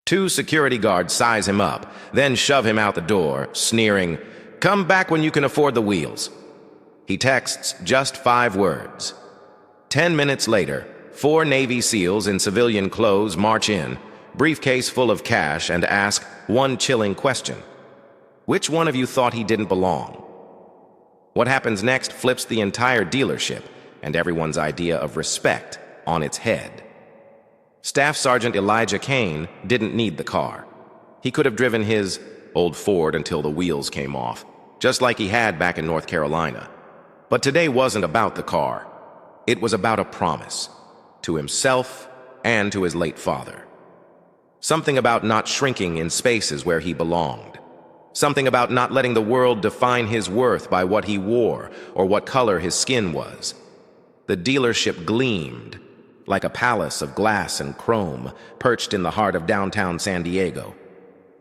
Two security guards size him up, then shove him out the door, sneering, "Come back when you can afford the wheels." He texts just 5 words. 10 minutes later, 4 Navy SEALs in civilian clothes march in, briefcase full of cash, and ask one chilling question. Which one of you thought he didn't belong? What happens next flips the entire dealership and everyone's idea of respect on its head. Staff Sergeant Elijah Kane didn't need the car. He could have driven his old Ford until the wheels came off, just like he had back in North Carolina. But today wasn't about the car. It was about a promise, to himself and to his late father. Something about not shrinking in spaces where he belonged. Something about not letting the world define his worth by what he wore or what color his skin was. The dealership gleamed, like a palace of glass and chrome perched in the heart of downtown San Diego.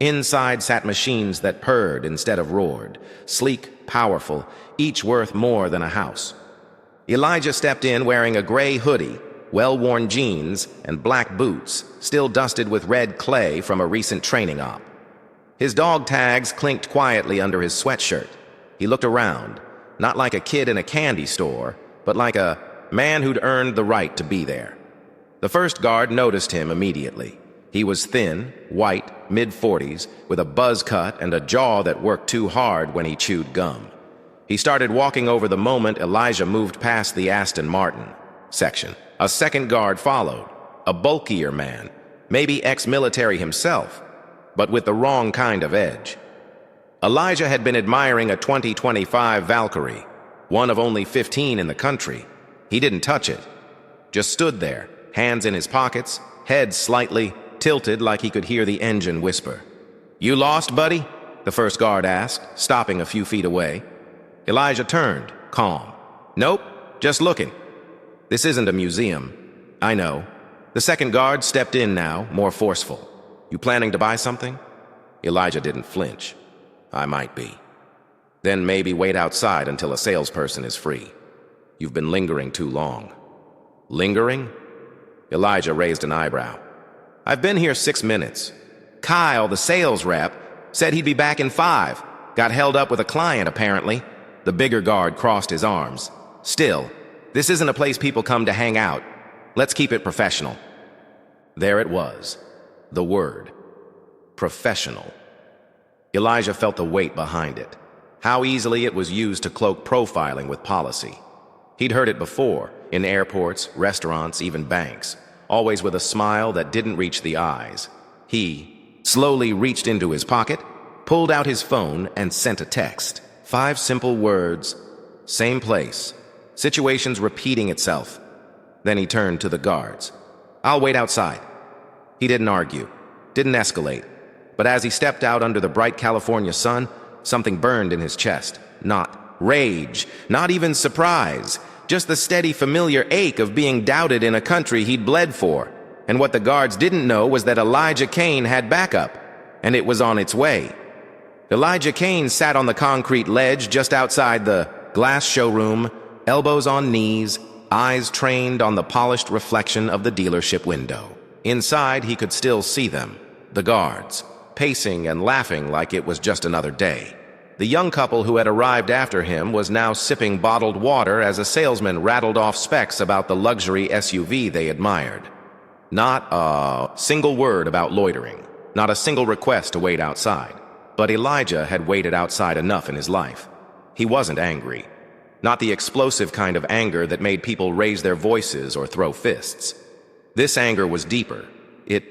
Inside sat machines that purred instead of roared, sleek, powerful, each worth more than a house. Elijah stepped in wearing a gray hoodie, well-worn jeans, and black boots, still dusted with red clay from a recent training op. His dog tags clinked quietly under his sweatshirt. He looked around, not like a kid in a candy store, but like a man who'd earned the right to be there. The first guard noticed him immediately. He was thin, white, mid-40s, with a buzz cut and a jaw that worked too hard when he chewed gum. He started walking over the moment Elijah moved past the Aston Martin section. A second guard followed, a bulkier man, maybe ex-military himself, but with the wrong kind of edge. Elijah had been admiring a 2025 Valkyrie, one of only 15 in the country. He didn't touch it, just stood there, hands in his pockets, head slightly tilted like he could hear the engine whisper. "You lost, buddy?" the first guard asked, stopping a few feet away. Elijah turned, calm. "Nope, just looking." "This isn't a museum." "I know." The second guard stepped in now, more forceful. "You planning to buy something?" Elijah didn't flinch. "I might be." "Then maybe wait outside until a salesperson is free. You've been lingering too long." "Lingering?" Elijah raised an eyebrow. "I've been here 6 minutes. Kyle, the sales rep, said he'd be back in 5. Got held up with a client, apparently." The bigger guard crossed his arms. "Still, this isn't a place people come to hang out. Let's keep it professional." There it was. The word. Professional. Elijah felt the weight behind it. How easily it was used to cloak profiling with policy. He'd heard it before, in airports, restaurants, even banks, always with a smile that didn't reach the eyes. He slowly reached into his pocket, pulled out his phone, and sent a text. 5 simple words, same place, situations repeating itself. Then he turned to the guards. "I'll wait outside." He didn't argue, didn't escalate, but as he stepped out under the bright California sun, something burned in his chest. Not rage, not even surprise, just the steady familiar ache of being doubted in a country he'd bled for. And what the guards didn't know was that Elijah Kane had backup, and it was on its way. Elijah Kane sat on the concrete ledge just outside the glass showroom, elbows on knees, eyes trained on the polished reflection of the dealership window. Inside, he could still see them, the guards, pacing and laughing like it was just another day. The young couple who had arrived after him was now sipping bottled water as a salesman rattled off specs about the luxury SUV they admired. Not a single word about loitering, not a single request to wait outside. But Elijah had waited outside enough in his life. He wasn't angry. Not the explosive kind of anger that made people raise their voices or throw fists. This anger was deeper. It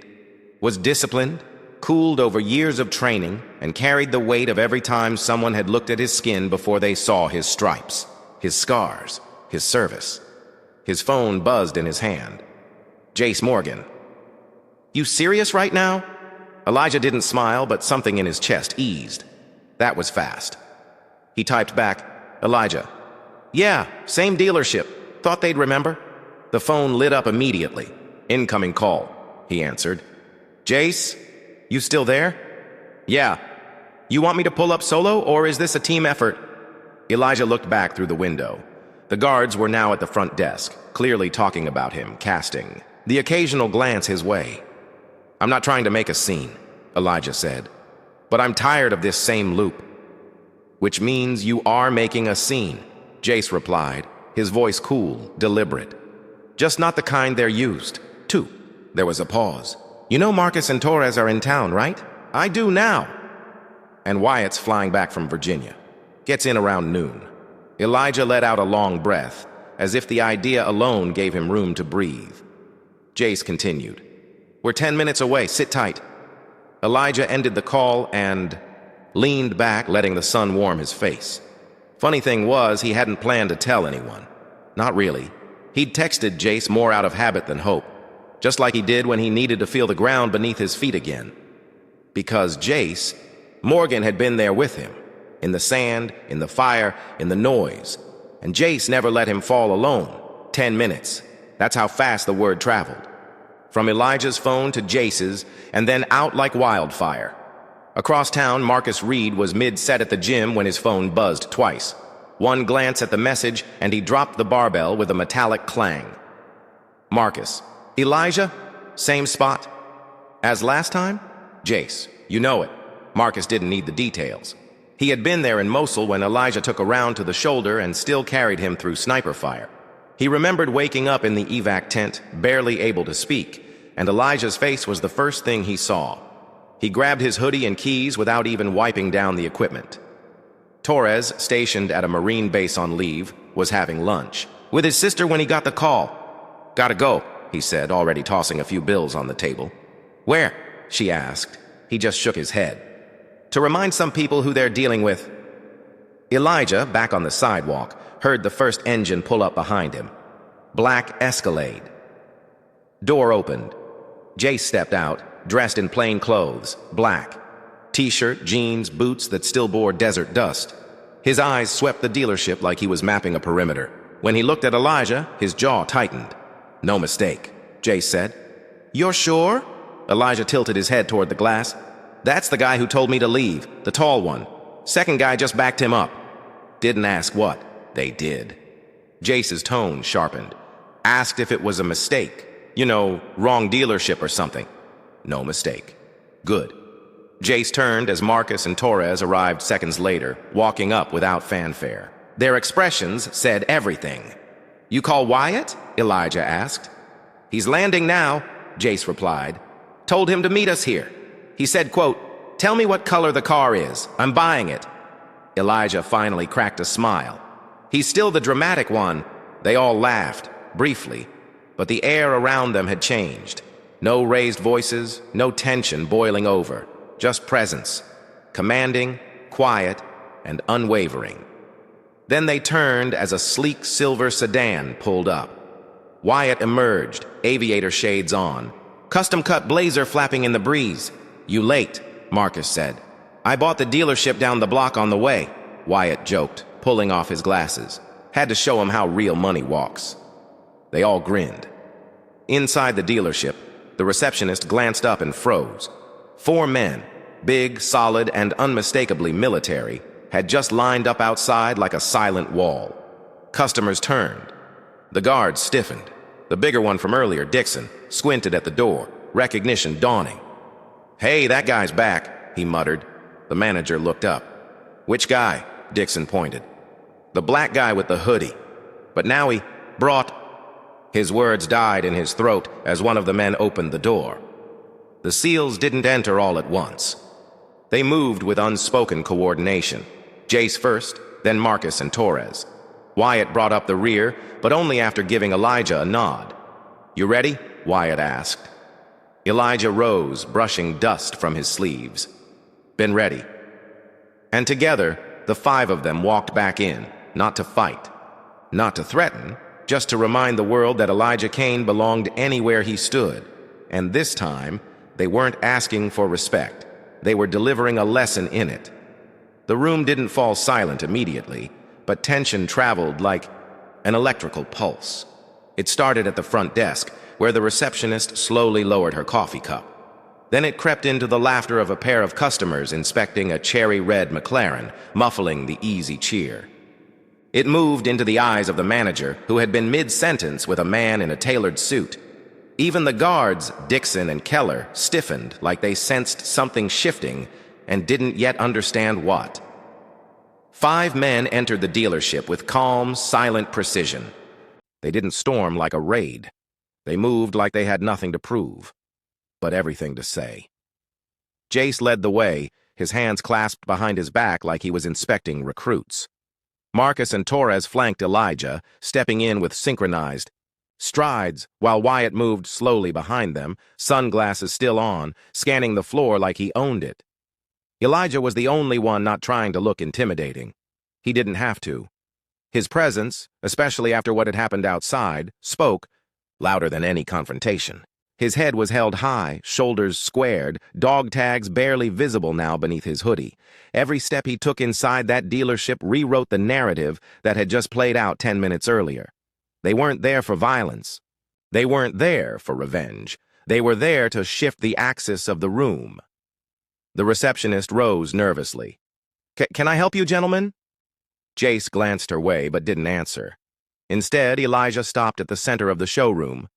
was disciplined, cooled over years of training, and carried the weight of every time someone had looked at his skin before they saw his stripes, his scars, his service. His phone buzzed in his hand. Jace Morgan. "You serious right now?" Elijah didn't smile, but something in his chest eased. That was fast. He typed back, "Elijah." "Yeah, same dealership. Thought they'd remember." The phone lit up immediately. "Incoming call," he answered. "Jace, you still there?" "Yeah. You want me to pull up solo, or is this a team effort?" Elijah looked back through the window. The guards were now at the front desk, clearly talking about him, casting the occasional glance his way. I'm not trying to make a scene, Elijah said. But I'm tired of this same loop. Which means you are making a scene, Jace replied, his voice cool, deliberate. Just not the kind they're used to. There was a pause. You know Marcus and Torres are in town, right? I do now. And Wyatt's flying back from Virginia. Gets in around noon. Elijah let out a long breath, as if the idea alone gave him room to breathe. Jace continued. We're 10 minutes away, sit tight. Elijah ended the call and leaned back, letting the sun warm his face. Funny thing was, he hadn't planned to tell anyone. Not really. He'd texted Jace more out of habit than hope, just like he did when he needed to feel the ground beneath his feet again. Because Jace, Morgan had been there with him, in the sand, in the fire, in the noise. And Jace never let him fall alone. 10 minutes. That's how fast the word traveled. From Elijah's phone to Jace's, and then out like wildfire. Across town, Marcus Reed was mid-set at the gym when his phone buzzed twice. One glance at the message, and he dropped the barbell with a metallic clang. Marcus. Elijah? Same spot? As last time? Jace. You know it. Marcus didn't need the details. He had been there in Mosul when Elijah took a round to the shoulder and still carried him through sniper fire. He remembered waking up in the evac tent, barely able to speak, and Elijah's face was the first thing he saw. He grabbed his hoodie and keys without even wiping down the equipment. Torres, stationed at a Marine base on leave, was having lunch with his sister when he got the call. Gotta go, he said, already tossing a few bills on the table. Where? She asked. He just shook his head. To remind some people who they're dealing with. Elijah, back on the sidewalk, heard the first engine pull up behind him. Black Escalade. Door opened. Jace stepped out, dressed in plain clothes, black. T-shirt, jeans, boots that still bore desert dust. His eyes swept the dealership like he was mapping a perimeter. When he looked at Elijah, his jaw tightened. No mistake, Jace said. You're sure? Elijah tilted his head toward the glass. That's the guy who told me to leave, the tall one. Second guy just backed him up. Didn't ask what. They did. Jace's tone sharpened. Asked if it was a mistake. You know, wrong dealership or something. No mistake. Good. Jace turned as Marcus and Torres arrived seconds later, walking up without fanfare. Their expressions said everything. You call Wyatt? Elijah asked. He's landing now, Jace replied. Told him to meet us here. He said, quote, tell me what color the car is. I'm buying it. Elijah finally cracked a smile. He's still the dramatic one. They all laughed, briefly, but the air around them had changed. No raised voices, no tension boiling over, just presence, commanding, quiet, and unwavering. Then they turned as a sleek silver sedan pulled up. Wyatt emerged, aviator shades on, custom-cut blazer flapping in the breeze. You late, Marcus said. I bought the dealership down the block on the way, Wyatt joked, pulling off his glasses. Had to show him how real money walks. They all grinned. Inside the dealership, the receptionist glanced up and froze. 4 men, big, solid, and unmistakably military, had just lined up outside like a silent wall. Customers turned. The guards stiffened. The bigger one from earlier, Dixon, squinted at the door, recognition dawning. Hey, that guy's back, he muttered. The manager looked up. Which guy? Dixon pointed. The black guy with the hoodie. But now he brought... His words died in his throat as one of the men opened the door. The SEALs didn't enter all at once. They moved with unspoken coordination. Jace first, then Marcus and Torres. Wyatt brought up the rear, but only after giving Elijah a nod. You ready? Wyatt asked. Elijah rose, brushing dust from his sleeves. Been ready. And together, the 5 of them walked back in, not to fight, not to threaten, just to remind the world that Elijah Kane belonged anywhere he stood. And this time, they weren't asking for respect. They were delivering a lesson in it. The room didn't fall silent immediately, but tension traveled like an electrical pulse. It started at the front desk, where the receptionist slowly lowered her coffee cup. Then it crept into the laughter of a pair of customers inspecting a cherry-red McLaren, muffling the easy cheer. It moved into the eyes of the manager, who had been mid-sentence with a man in a tailored suit. Even the guards, Dixon and Keller, stiffened like they sensed something shifting and didn't yet understand what. 5 men entered the dealership with calm, silent precision. They didn't storm like a raid. They moved like they had nothing to prove, but everything to say. Jace led the way, his hands clasped behind his back like he was inspecting recruits. Marcus and Torres flanked Elijah, stepping in with synchronized strides, while Wyatt moved slowly behind them, sunglasses still on, scanning the floor like he owned it. Elijah was the only one not trying to look intimidating. He didn't have to. His presence, especially after what had happened outside, spoke louder than any confrontation. His head was held high, shoulders squared, dog tags barely visible now beneath his hoodie. Every step he took inside that dealership rewrote the narrative that had just played out 10 minutes earlier. They weren't there for violence. They weren't there for revenge. They were there to shift the axis of the room. The receptionist rose nervously. Can I help you, gentlemen? Jace glanced her way but didn't answer. Instead, Elijah stopped at the center of the showroom,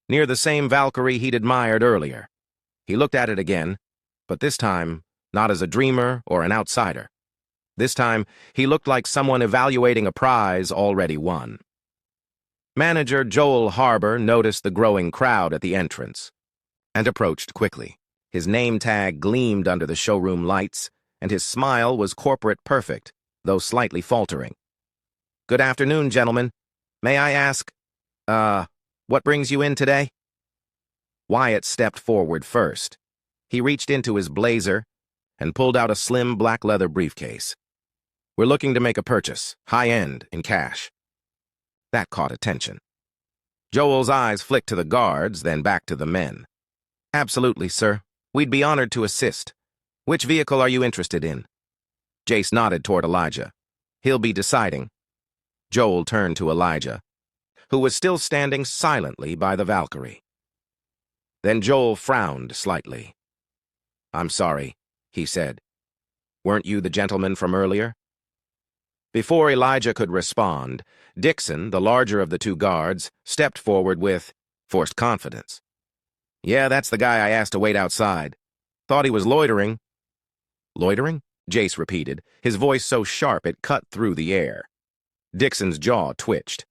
near the same Valkyrie he'd admired earlier. He looked at it again, but this time not as a dreamer or an outsider. This time, he looked like someone evaluating a prize already won. Manager Joel Harbor noticed the growing crowd at the entrance and approached quickly. His name tag gleamed under the showroom lights, and his smile was corporate perfect, though slightly faltering. "Good afternoon, gentlemen. May I ask, what brings you in today?" Wyatt stepped forward first. He reached into his blazer and pulled out a slim black leather briefcase. "We're looking to make a purchase, high-end, in cash." That caught attention. Joel's eyes flicked to the guards, then back to the men. "Absolutely, sir. We'd be honored to assist. Which vehicle are you interested in?" Jace nodded toward Elijah. "He'll be deciding." Joel turned to Elijah, who was still standing silently by the Valkyrie. Then Joel frowned slightly. "I'm sorry," he said. "Weren't you the gentleman from earlier?" Before Elijah could respond, Dixon, the larger of the two guards, stepped forward with forced confidence. "Yeah, that's the guy I asked to wait outside. Thought he was loitering." "Loitering?" Jace repeated, his voice so sharp it cut through the air. Dixon's jaw twitched.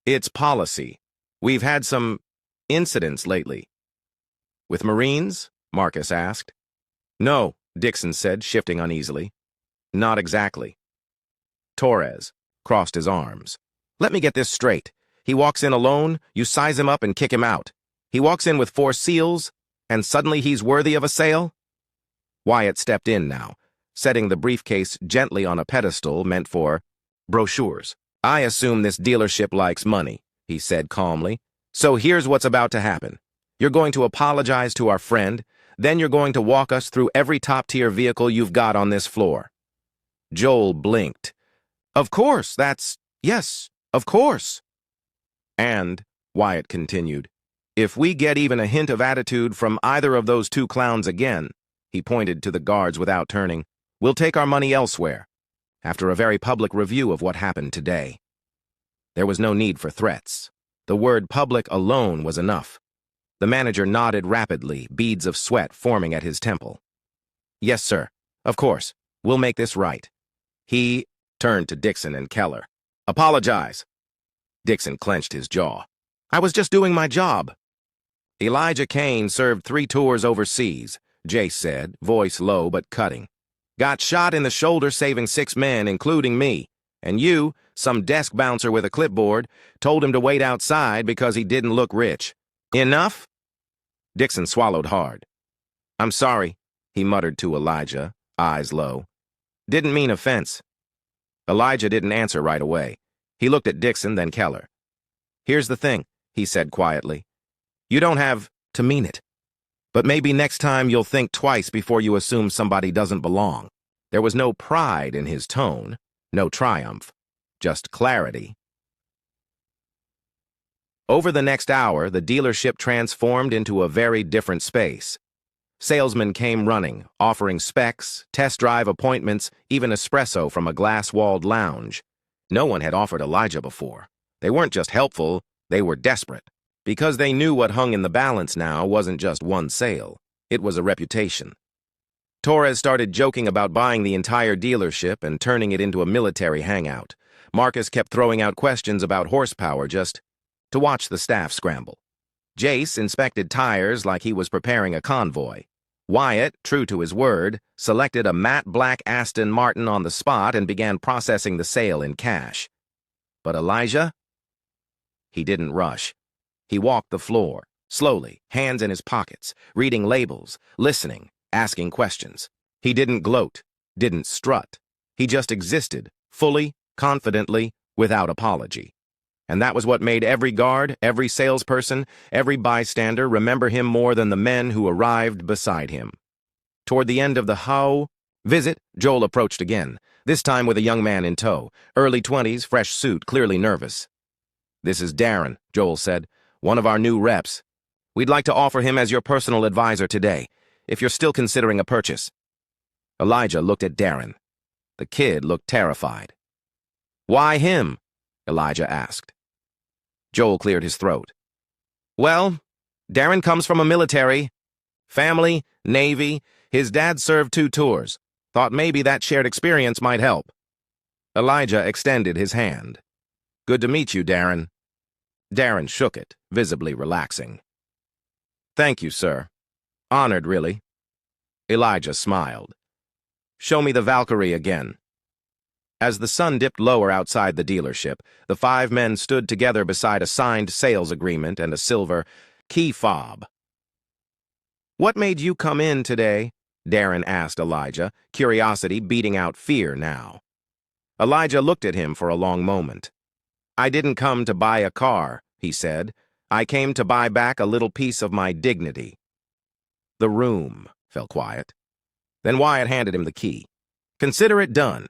"It's policy. We've had some incidents lately." "With Marines?" Marcus asked. "No," Dixon said, shifting uneasily. "Not exactly." Torres crossed his arms. "Let me get this straight. He walks in alone, you size him up and kick him out. He walks in with 4 SEALs, and suddenly he's worthy of a sale?" Wyatt stepped in now, setting the briefcase gently on a pedestal meant for brochures. "I assume this dealership likes money," he said calmly. "So here's what's about to happen. You're going to apologize to our friend, then you're going to walk us through every top-tier vehicle you've got on this floor." Joel blinked. "Of course, yes, of course." "And," Wyatt continued, "if we get even a hint of attitude from either of those 2 clowns again," he pointed to the guards without turning, "we'll take our money elsewhere, after a very public review of what happened today." There was no need for threats. The word public alone was enough. The manager nodded rapidly, beads of sweat forming at his temple. "Yes, sir. Of course. We'll make this right." He turned to Dixon and Keller. "Apologize." Dixon clenched his jaw. "I was just doing my job." "Elijah Kane served 3 tours overseas," Jace said, voice low but cutting. "Got shot in the shoulder saving 6 men, including me. And you, some desk bouncer with a clipboard, told him to wait outside because he didn't look rich. Enough?" Dixon swallowed hard. "I'm sorry," he muttered to Elijah, eyes low. "Didn't mean offense." Elijah didn't answer right away. He looked at Dixon, then Keller. "Here's the thing," he said quietly. "You don't have to mean it. But maybe next time you'll think twice before you assume somebody doesn't belong." There was no pride in his tone, no triumph, just clarity. Over the next hour, the dealership transformed into a very different space. Salesmen came running, offering specs, test drive appointments, even espresso from a glass-walled lounge. No one had offered Elijah before. They weren't just helpful, they were desperate. because they knew what hung in the balance now wasn't just one sale. It was a reputation. Torres started joking about buying the entire dealership and turning it into a military hangout. Marcus kept throwing out questions about horsepower just to watch the staff scramble. Jace inspected tires like he was preparing a convoy. Wyatt, true to his word, selected a matte black Aston Martin on the spot and began processing the sale in cash. But Elijah? He didn't rush. He walked the floor, slowly, hands in his pockets, reading labels, listening, asking questions. He didn't gloat, didn't strut. He just existed, fully, confidently, without apology. And that was what made every guard, every salesperson, every bystander remember him more than the men who arrived beside him. Toward the end of the visit, Joel approached again, this time with a young man in tow, early 20s, fresh suit, clearly nervous. "This is Darren," Joel said, "one of our new reps. We'd like to offer him as your personal advisor today, if you're still considering a purchase." Elijah looked at Darren. The kid looked terrified. "Why him?" Elijah asked. Joel cleared his throat. "Well, Darren comes from a military. Family, Navy. His dad served 2 tours. Thought maybe that shared experience might help." Elijah extended his hand. "Good to meet you, Darren." Darren shook it, visibly relaxing. "Thank you, sir. Honored, really." Elijah smiled. "Show me the Valkyrie again." As the sun dipped lower outside the dealership, the 5 men stood together beside a signed sales agreement and a silver key fob. "What made you come in today?" Darren asked Elijah, curiosity beating out fear now. Elijah looked at him for a long moment. "I didn't come to buy a car," he said. "I came to buy back a little piece of my dignity." The room fell quiet. Then Wyatt handed him the key. "Consider it done.